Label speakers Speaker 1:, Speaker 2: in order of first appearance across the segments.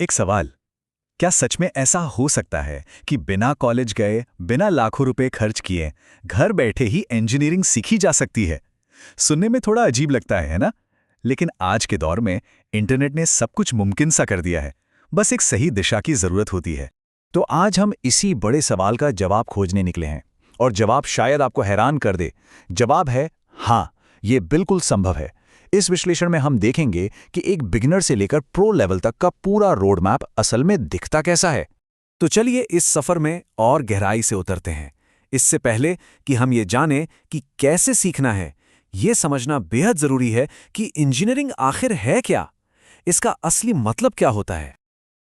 Speaker 1: एक सवाल, क्या सच में ऐसा हो सकता है कि बिना कॉलेज गए, बिना लाखों रुपए खर्च किए, घर बैठे ही इंजीनियरिंग सीखी जा सकती है? सुनने में थोड़ा अजीब लगता है ना? लेकिन आज के दौर में इंटरनेट ने सब कुछ मुमकिन सा कर दिया है। बस एक सही दिशा की जरूरत होती है। तो आज हम इसी बड़े सवाल का जवाब खोजने निकले हैं। और जवाब शायद आपको हैरान कर दे। जवाब है हाँ, ये बिल्कुल संभव है। इस विश्लेषण में हम देखेंगे कि एक बिगिनर से लेकर प्रो लेवल तक का पूरा रोड मैप असल में दिखता कैसा है। तो चलिए इस सफर में और गहराई से उतरते हैं। इससे पहले कि हम ये जानें कि कैसे सीखना है, ये समझना बेहद जरूरी है कि इंजीनियरिंग आखिर है क्या, इसका असली मतलब क्या होता है।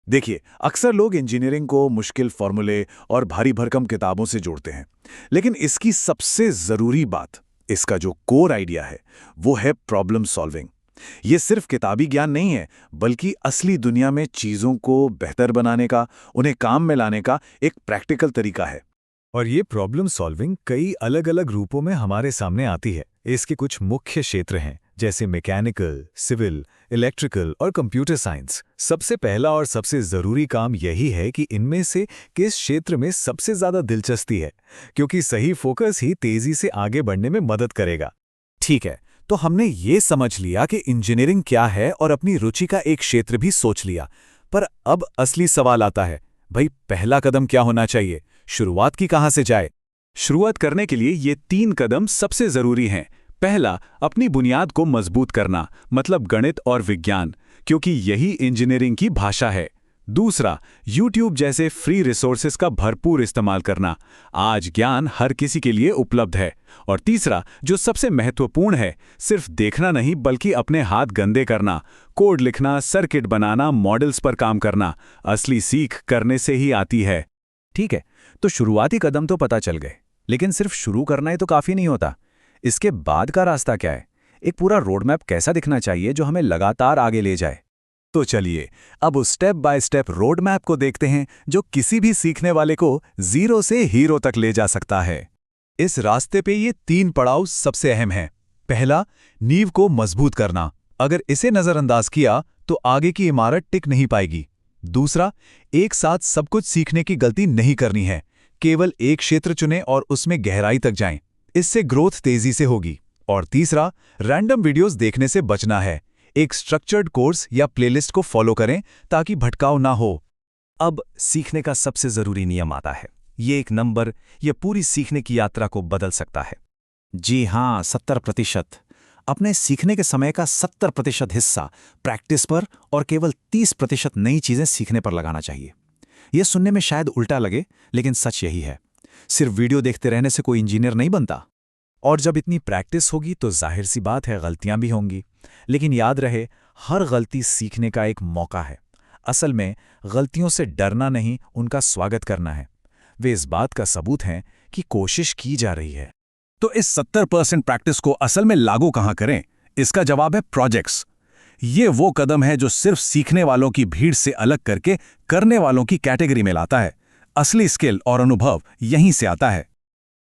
Speaker 1: देखिए, अक्सर लोग इंजीनियरिंग को मुश्किल फॉर्मूले और भारी भरकम किताबों से जोड़ते हैं, लेकिन इसकी सबसे जरूरी बात, इसका जो कोर आइडिया है, वो है प्रॉब्लम सॉल्विंग। ये सिर्फ किताबी ज्ञान नहीं है, बल्कि असली दुनिया में चीजों को बेहतर बनाने का, उन्हें काम में लाने का एक प्रैक्टिकल तरीका है। और ये प्रॉब्लम सॉल्विंग कई अलग अलग रूपों में हमारे सामने आती है। इसके कुछ मुख्य क्षेत्र हैं, जैसे मैकेनिकल, सिविल, इलेक्ट्रिकल और कंप्यूटर साइंस। सबसे पहला और सबसे जरूरी काम यही है कि इनमें से किस क्षेत्र में सबसे ज्यादा दिलचस्पी है, क्योंकि सही फोकस ही तेजी से आगे बढ़ने में मदद करेगा। ठीक है, तो हमने ये समझ लिया कि इंजीनियरिंग क्या है और अपनी रुचि का एक क्षेत्र भी सोच लिया। पर अब असली सवाल आता है, भाई पहला कदम क्या होना चाहिए? शुरुआत की कहां से जाए? शुरुआत करने के लिए ये 3 कदम सबसे जरूरी हैं। पहला, अपनी बुनियाद को मजबूत करना, मतलब गणित और विज्ञान, क्योंकि यही इंजीनियरिंग की भाषा है। दूसरा, YouTube जैसे फ्री रिसोर्सेज का भरपूर इस्तेमाल करना। आज ज्ञान हर किसी के लिए उपलब्ध है। और तीसरा, जो सबसे महत्वपूर्ण है, सिर्फ देखना नहीं बल्कि अपने हाथ गंदे करना, कोड लिखना, सर्किट बनाना, मॉडल्स पर काम करना। असली सीख करने से ही आती है। ठीक है, तो शुरुआती कदम तो पता चल गए, लेकिन सिर्फ शुरू करना ही तो काफी नहीं होता। इसके बाद का रास्ता क्या है? एक पूरा रोड मैप कैसा दिखना चाहिए जो हमें लगातार आगे ले जाए? तो चलिए अब उस step by step road map को देखते हैं, जो किसी भी सीखने वाले को जीरो से हीरो तक ले जा सकता है। इस रास्ते पे ये 3 पड़ाव सबसे अहम हैं। पहला, नींव को मजबूत करना। अगर इसे नजरअंदाज किया तो आगे की इमारत टिक नहीं पाएगी। दूसरा, एक साथ सब कुछ सीखने की गलती नहीं करनी है। केवल एक क्षेत्र चुनें और उसमें गहराई तक जाएं। इससे ग्रोथ तेजी से होगी। और तीसरा, रैंडम वीडियोस देखने से बचना है। एक स्ट्रक्चर्ड कोर्स या प्लेलिस्ट को फॉलो करें ताकि भटकाव ना हो। अब सीखने का सबसे जरूरी नियम आता है। ये एक नंबर, ये पूरी सीखने की यात्रा को बदल सकता है। जी हाँ, 70%। अपने सीखने के समय का 70% हिस्सा प्रैक्टिस पर और केवल 30% नई चीजें सीखने पर लगाना चाहिए। यह सुनने में शायद उल्टा लगे, लेकिन सच यही है। सिर्फ वीडियो देखते रहने से कोई इंजीनियर नहीं बनता। और जब इतनी प्रैक्टिस होगी तो जाहिर सी बात है, गलतियां भी होंगी। लेकिन याद रहे, हर गलती सीखने का एक मौका है। असल में गलतियों से डरना नहीं, उनका स्वागत करना है। वे इस बात का सबूत हैं कि कोशिश की जा रही है। तो इस 70% प्रैक्टिस को असल में लागू कहां करें? इसका जवाब है प्रोजेक्ट्स। ये वो कदम है जो सिर्फ सीखने वालों की भीड़ से अलग करके करने वालों की कैटेगरी में लाता है। असली स्किल और अनुभव यहीं से आता है।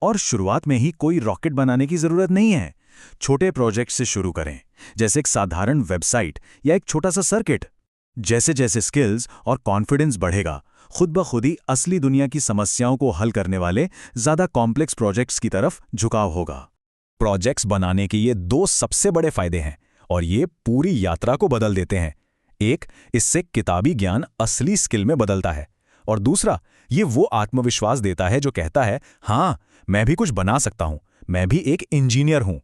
Speaker 1: और शुरुआत में ही कोई रॉकेट बनाने की जरूरत नहीं है। छोटे प्रोजेक्ट से शुरू करें, जैसे एक साधारण वेबसाइट या एक छोटा सा सर्किट। जैसे जैसे स्किल्स और कॉन्फिडेंस बढ़ेगा, खुद ब खुद ही असली दुनिया की समस्याओं को हल करने वाले ज्यादा कॉम्प्लेक्स प्रोजेक्ट्स की तरफ झुकाव होगा। प्रोजेक्ट्स बनाने के ये 2 सबसे बड़े फायदे हैं और ये पूरी यात्रा को बदल देते हैं। एक, इससे किताबी ज्ञान असली स्किल में बदलता है। और दूसरा, ये वो आत्मविश्वास देता है जो कहता है, हाँ, मैं भी कुछ बना सकता हूं, मैं भी एक इंजीनियर हूं।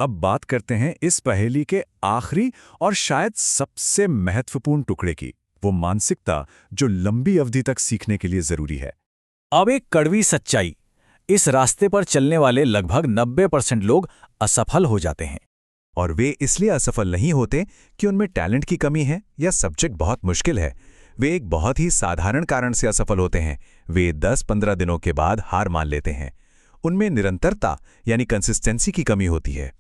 Speaker 1: अब बात करते हैं इस पहेली के आखिरी और शायद सबसे महत्वपूर्ण टुकड़े की, वो मानसिकता जो लंबी अवधि तक सीखने के लिए जरूरी है। अब एक कड़वी सच्चाई, इस रास्ते पर चलने वाले लगभग 90% लोग असफल हो जाते हैं। और वे इसलिए असफल नहीं होते कि उनमें टैलेंट की कमी है या सब्जेक्ट बहुत मुश्किल है। वे एक बहुत ही साधारण कारण से असफल होते हैं। वे 10-15 दिनों के बाद हार मान लेते हैं। उनमें निरंतरता यानी कंसिस्टेंसी की कमी होती है।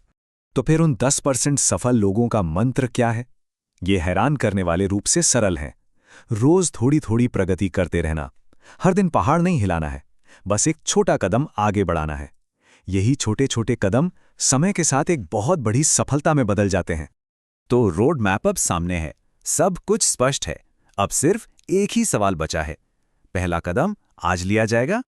Speaker 1: तो फिर उन 10% सफल लोगों का मंत्र क्या है? ये हैरान करने वाले रूप से सरल है। रोज थोड़ी थोड़ी प्रगति करते रहना। हर दिन पहाड़ नहीं हिलाना है, बस एक छोटा कदम आगे बढ़ाना है। यही छोटे छोटे कदम समय के साथ एक बहुत बड़ी सफलता में बदल जाते हैं। तो रोड मैप अब सामने है, सब कुछ स्पष्ट है।
Speaker 2: अब सिर्फ एक ही सवाल बचा है। पहला कदम आज लिया जाएगा?